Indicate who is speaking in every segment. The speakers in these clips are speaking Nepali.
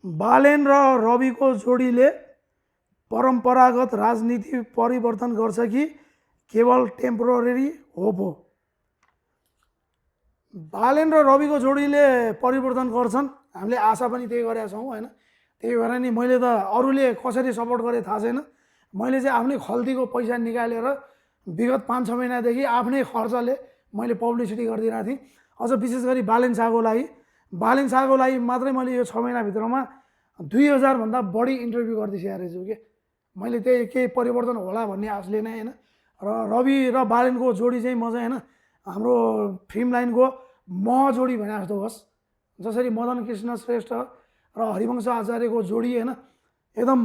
Speaker 1: बालेन र रविको जोडीले परम्परागत राजनीति परिवर्तन गर्छ कि केवल टेम्पोररी होप हो? बालेन र रविको जोडीले परिवर्तन गर्छन्, हामीले आशा पनि त्यही गरेका छौँ होइन। त्यही भएर नि मैले त अरूले कसरी सपोर्ट गरे थाहा छैन, मैले चाहिँ आफ्नै खल्तीको पैसा निकालेर विगत 5-6 महिनादेखि आफ्नै खर्चले मैले पब्लिसिटी गरिदिरहेको थिएँ। अझ विशेष गरी बालेन शाहको लागि मात्रै मैले यो 6 महिनाभित्रमा 2000 भन्दा बढी इन्टरभ्यू गरिदिइसकेको छु कि मैले त्यही केही परिवर्तन होला भन्ने आशले नै होइन। र रवि र बालेनको जोडी चाहिँ म चाहिँ होइन हाम्रो फिल्म लाइनको जोडी भने जस्तो होस्। जसरी मदन कृष्ण श्रेष्ठ र हरिवंश आचार्यको जोडी होइन एकदम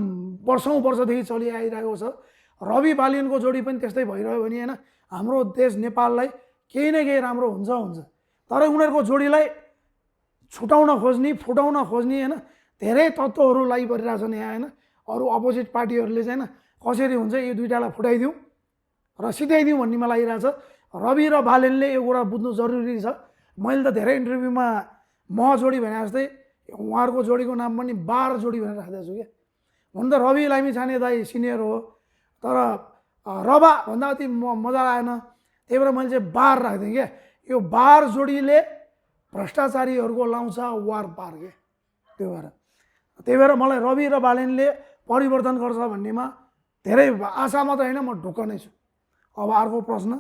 Speaker 1: वर्षौँदेखि चलिआइरहेको छ। रवि बालेनको जोडी पनि त्यस्तै भइरह्यो भने होइन हाम्रो देश नेपाललाई केही न केही राम्रो हुन्छ। तर उनीहरूको जोडीलाई छुटाउन खोज्ने, फुटाउन खोज्ने होइन धेरै तत्त्वहरू लागिपरिरहेछन् यहाँ होइन। अरू अपोजिट पार्टीहरूले चाहिँ होइन कसरी हुन्छ यो दुइटालाई फुटाइदिउँ र सिध्याइदिउँ भन्ने मलाई लागिरहेछ। रवि र बालेनले यो कुरा बुझ्नु जरुरी छ। मैले त धेरै इन्टरभ्यूमा जोडी भने जस्तै उहाँहरूको जोडीको नाम पनि बार जोडी भनेर राखेको छु क्या। हुन त रवि लामिछाने दाई सिनियर हो, तर रबा भन्दा अति मजा आएन, त्यही भएर मैले चाहिँ बार राखिदिएँ क्या। यो बार जोडीले भ्रष्टाचारीहरूको लाउँछ वार पार के। त्यही भएर मलाई रवि र बालेनले परिवर्तन गर्छ भन्नेमा धेरै आशा मात्रै होइन, म ढुक्क नै छु। अब अर्को प्रश्न।